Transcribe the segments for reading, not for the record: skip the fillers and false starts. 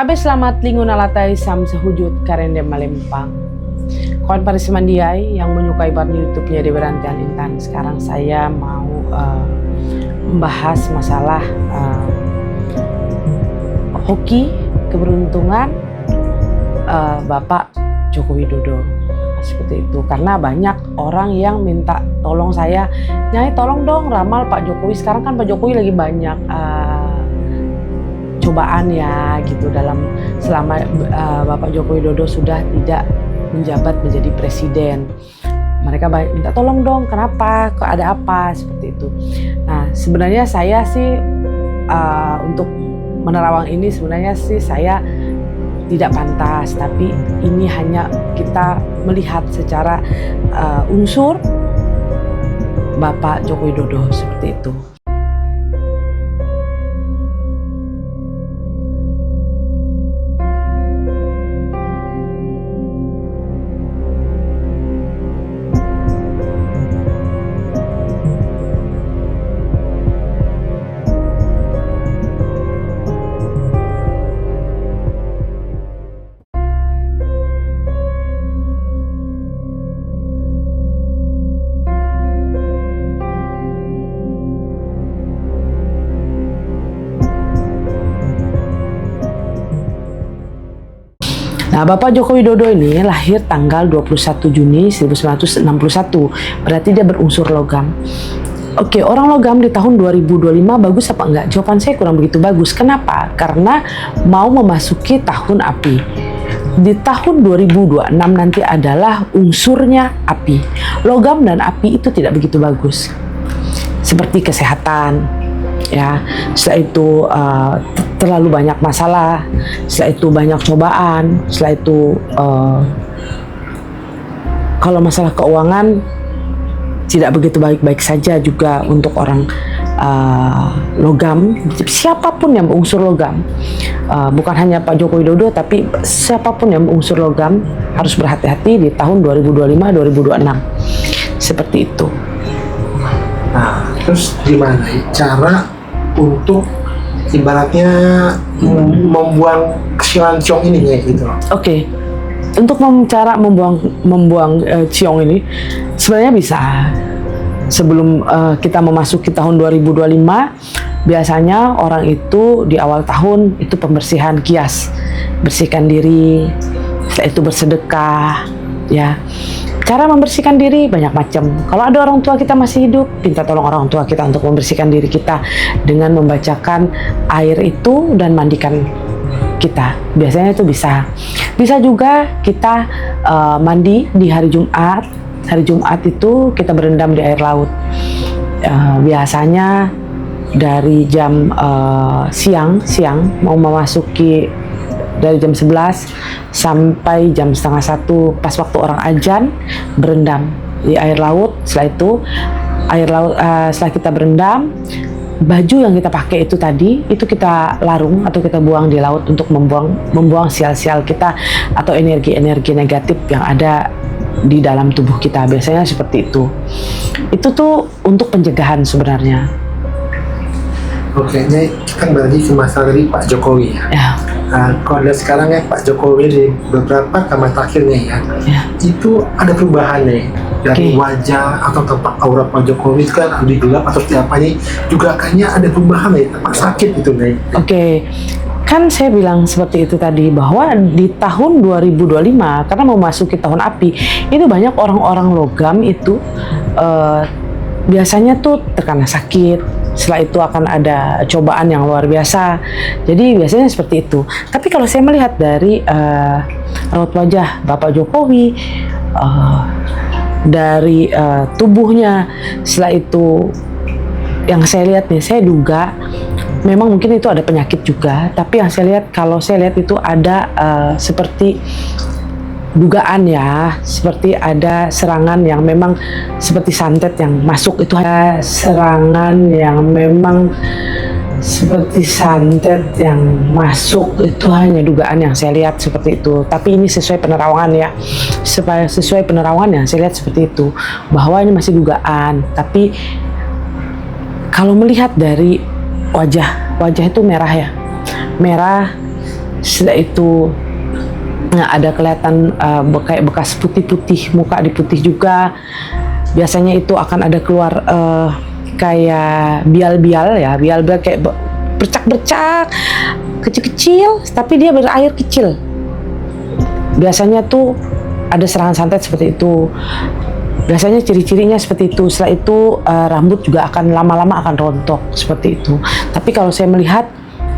Abe selamat lingun alatai sam sehujud karende malempang. Kawan Paris Mandiai yang menyukai bar YouTube-nya di Berantian Intan. Sekarang saya mau membahas masalah hoki keberuntungan Bapak Joko Widodo. Seperti itu, karena banyak orang yang minta tolong saya, Nyai tolong dong ramal Pak Jokowi. Sekarang kan Pak Jokowi lagi banyak cobaan ya gitu selama Bapak Joko Widodo sudah tidak menjabat menjadi presiden. Mereka minta tolong dong, kenapa, kok ada apa, seperti itu. Nah sebenarnya saya sih untuk menerawang ini sebenarnya sih saya tidak pantas, tapi ini hanya kita melihat secara unsur Bapak Joko Widodo seperti itu. Nah, Bapak Joko Widodo ini lahir tanggal 21 Juni 1961, berarti dia berunsur logam. Oke, orang logam di tahun 2025 bagus apa enggak? Jawaban saya kurang begitu bagus. Kenapa? Karena mau memasuki tahun api. Di tahun 2026 nanti adalah unsurnya api. Logam dan api itu tidak begitu bagus. Seperti kesehatan, ya, setelah itu terlalu banyak masalah, setelah itu banyak cobaan, setelah itu kalau masalah keuangan tidak begitu baik-baik saja juga untuk orang logam. Siapapun yang berunsur logam, bukan hanya Pak Joko Widodo, tapi siapapun yang berunsur logam harus berhati-hati di tahun 2025-2026 seperti itu. Nah, terus gimana cara untuk ibaratnya membuang kesialan ciong ini ya gitu? Oke. Untuk cara membuang ciong ini sebenarnya bisa. Sebelum kita memasuki tahun 2025, biasanya orang itu di awal tahun itu pembersihan kias, bersihkan diri, setelah itu bersedekah, ya. Cara membersihkan diri banyak macam. Kalau ada orang tua kita masih hidup, minta tolong orang tua kita untuk membersihkan diri kita dengan membacakan air itu dan mandikan kita. Biasanya itu bisa. Bisa juga kita mandi di hari Jumat. Hari Jumat itu kita berendam di air laut. Biasanya dari jam siang mau memasuki dari jam 11 sampai jam setengah 1 pas waktu orang azan berendam di air laut. Setelah itu setelah kita berendam, baju yang kita pakai itu tadi itu kita larung atau kita buang di laut untuk membuang sial-sial kita atau energi-energi negatif yang ada di dalam tubuh kita. Biasanya seperti itu. Itu tuh untuk pencegahan sebenarnya. Oke, ini kita kembali ke masalah dari Pak Jokowi ya. Kalau dari sekarang ya Pak Jokowi di beberapa kamar terakhirnya ya, itu ada perubahan nih dari wajah atau tampak aura Pak Jokowi itu kan lebih gelap atau seperti apa nih, juga kayaknya ada perubahan nih, tampak sakit gitu nih. Oke. Kan saya bilang seperti itu tadi, bahwa di tahun 2025 karena memasuki tahun api, itu banyak orang-orang logam itu biasanya tuh terkena sakit. Setelah itu akan ada cobaan yang luar biasa. Jadi biasanya seperti itu. Tapi kalau saya melihat dari raut wajah Bapak Jokowi, dari tubuhnya, setelah itu yang saya lihat nih, saya duga memang mungkin itu ada penyakit juga. Tapi yang saya lihat, kalau saya lihat itu ada seperti dugaan ya, seperti ada serangan yang memang seperti santet yang masuk, itu ada serangan yang memang seperti santet yang masuk, itu hanya dugaan yang saya lihat seperti itu. Tapi ini sesuai penerawangan ya, sesuai penerawangan yang saya lihat seperti itu, bahwa ini masih dugaan. Tapi kalau melihat dari wajah itu merah ya, merah, Setelah itu ada kelihatan kayak bekas putih-putih, muka diputih juga. Biasanya itu akan ada keluar kayak bial-bial ya, bial-bial kayak bercak-bercak kecil-kecil, tapi dia berair kecil. Biasanya tuh ada serangan santet seperti itu. Biasanya ciri-cirinya seperti itu. Setelah itu rambut juga akan lama-lama akan rontok seperti itu. Tapi kalau saya melihat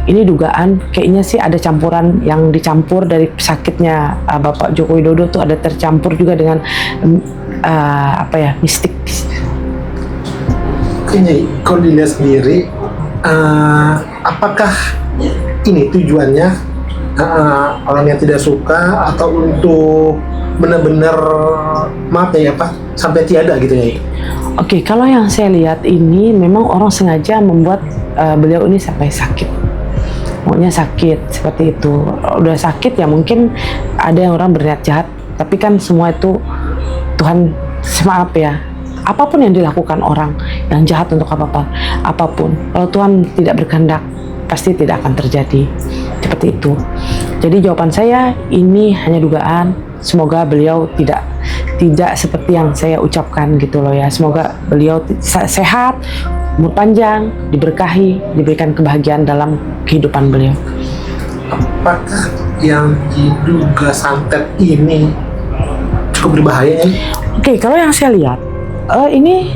ini dugaan kayaknya sih ada campuran yang dicampur dari sakitnya Bapak Joko Widodo tuh, ada tercampur juga dengan mistik. Ini kalau dilihat sendiri, apakah ini tujuannya orang yang tidak suka atau untuk benar-benar maaf ya Pak sampai tiada gitu ya? Oke, kalau yang saya lihat ini memang orang sengaja membuat beliau ini sampai sakit. Maunya sakit seperti itu. Udah sakit ya mungkin ada yang orang berniat jahat, tapi kan semua itu Tuhan, maaf ya, apapun yang dilakukan orang yang jahat untuk apapun, kalau Tuhan tidak berkehendak pasti tidak akan terjadi seperti itu. Jadi jawaban saya ini hanya dugaan. Semoga beliau tidak seperti yang saya ucapkan gitu loh ya. Semoga beliau sehat, umur panjang, diberkahi, diberikan kebahagiaan dalam kehidupan beliau. Apakah yang diduga santet ini cukup berbahaya ya? Oke, kalau yang saya lihat ini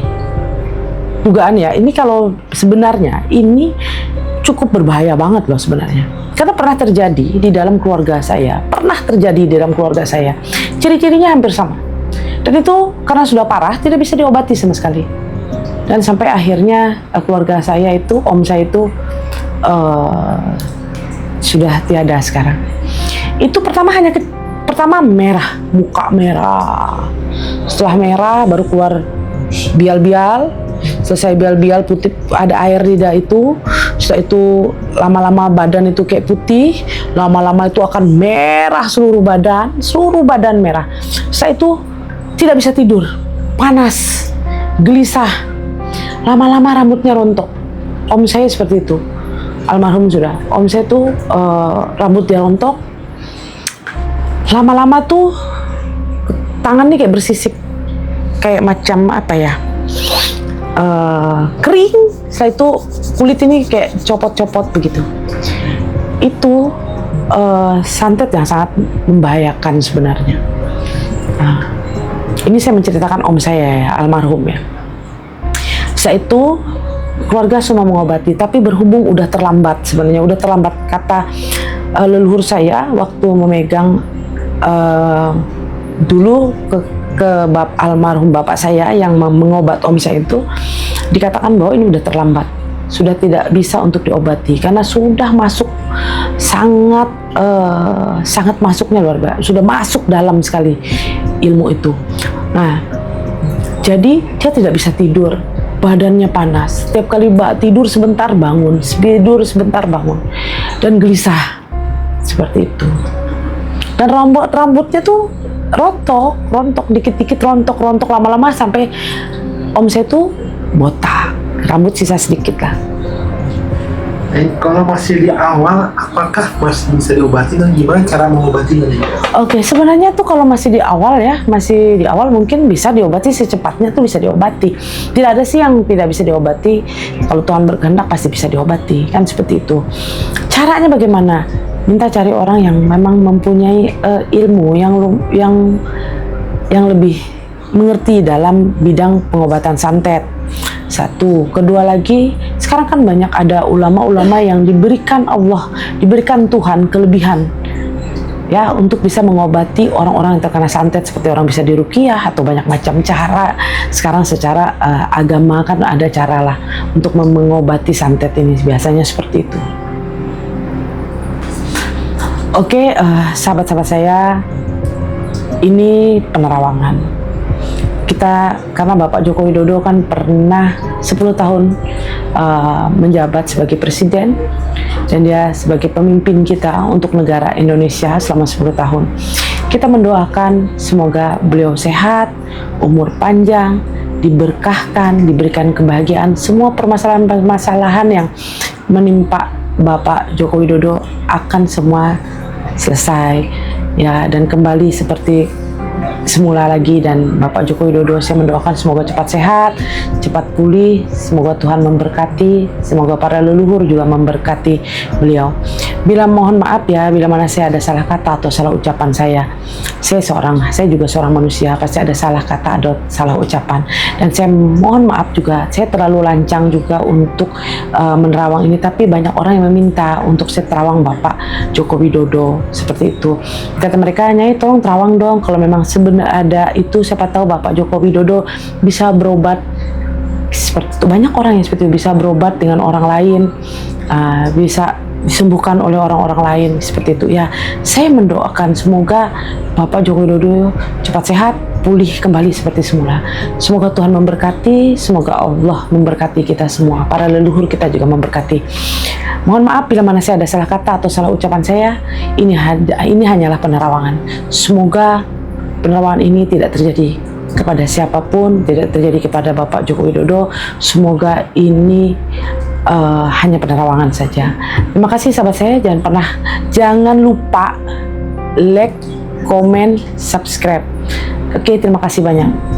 dugaan ya. Ini kalau sebenarnya ini cukup berbahaya banget loh sebenarnya. Karena pernah terjadi di dalam keluarga saya, Ciri-cirinya hampir sama. Dan itu karena sudah parah, tidak bisa diobati sama sekali. Dan sampai akhirnya keluarga saya itu, om saya itu sudah tiada sekarang. Itu pertama merah, muka merah. Setelah merah baru keluar bial-bial. Selesai bial-bial putih, ada air di itu. Setelah itu lama-lama badan itu kayak putih, lama-lama itu akan merah seluruh badan merah. Setelah itu tidak bisa tidur, panas, gelisah, lama-lama rambutnya rontok. Om saya seperti itu, almarhum sudah. Om saya tuh rambutnya rontok, lama-lama tuh tangan nih kayak bersisik, kayak macam kering. Setelah itu kulit ini kayak copot-copot begitu. Itu santet yang sangat membahayakan sebenarnya. Nah, ini saya menceritakan om saya ya, almarhum ya. Setelah itu keluarga semua mengobati, tapi berhubung udah terlambat sebenarnya, kata leluhur saya waktu memegang dulu ke almarhum bapak saya yang mengobat om saya itu, dikatakan bahwa ini udah terlambat, sudah tidak bisa untuk diobati karena sudah masuk sangat masuknya luar biasa, sudah masuk dalam sekali ilmu itu. Nah, jadi dia tidak bisa tidur, badannya panas, setiap kali tidur sebentar bangun, dan gelisah seperti itu. Dan rambutnya tuh rontok, dikit-dikit rontok, lama-lama sampai om saya tuh botak, rambut sisa sedikit lah. Kalau masih di awal, apakah masih bisa diobati dan gimana cara mengobatinya? Oke, sebenarnya tuh kalau masih di awal mungkin bisa diobati, secepatnya tuh bisa diobati. Tidak ada sih yang tidak bisa diobati. Kalau Tuhan berkehendak pasti bisa diobati, kan seperti itu. Caranya bagaimana? Minta cari orang yang memang mempunyai ilmu yang lebih mengerti dalam bidang pengobatan santet. Satu, kedua lagi, sekarang kan banyak ada ulama-ulama yang diberikan Allah, diberikan Tuhan kelebihan ya untuk bisa mengobati orang-orang yang terkena santet, seperti orang bisa diruqyah atau banyak macam cara. Sekarang secara agama kan ada cara lah untuk mengobati santet ini, biasanya seperti itu. Oke, sahabat-sahabat saya, ini penerawangan. Karena Bapak Joko Widodo kan pernah 10 tahun menjabat sebagai presiden, dan dia sebagai pemimpin kita untuk negara Indonesia selama 10 tahun. Kita mendoakan semoga beliau sehat, umur panjang, diberkahkan, diberikan kebahagiaan. Semua permasalahan-permasalahan yang menimpa Bapak Joko Widodo akan semua selesai ya, dan kembali seperti semula lagi. Dan Bapak Joko Widodo, saya mendoakan semoga cepat sehat, cepat pulih, semoga Tuhan memberkati, semoga para leluhur juga memberkati beliau. Bila mohon maaf ya, bila mana saya ada salah kata atau salah ucapan saya juga seorang manusia, pasti ada salah kata, ada salah ucapan, dan saya mohon maaf juga, saya terlalu lancang juga untuk menerawang ini, tapi banyak orang yang meminta untuk saya terawang Bapak Joko Widodo seperti itu. Kata mereka, Nyai tolong terawang dong, kalau memang sebenarnya ada itu, siapa tahu Bapak Joko Widodo bisa berobat seperti itu. Banyak orang yang seperti itu, bisa berobat dengan orang lain, bisa disembuhkan oleh orang-orang lain seperti itu ya. Saya mendoakan semoga Bapak Joko Widodo cepat sehat, pulih kembali seperti semula. Semoga Tuhan memberkati, semoga Allah memberkati kita semua, para leluhur kita juga memberkati. Mohon maaf bila mana saya ada salah kata atau salah ucapan saya. Ini hanyalah penerawangan. Semoga penerawangan ini tidak terjadi kepada siapapun, tidak terjadi kepada Bapak Joko Widodo. Semoga ini hanya penerawangan saja. Terima kasih sahabat saya, jangan lupa like, komen, subscribe. Oke, terima kasih banyak.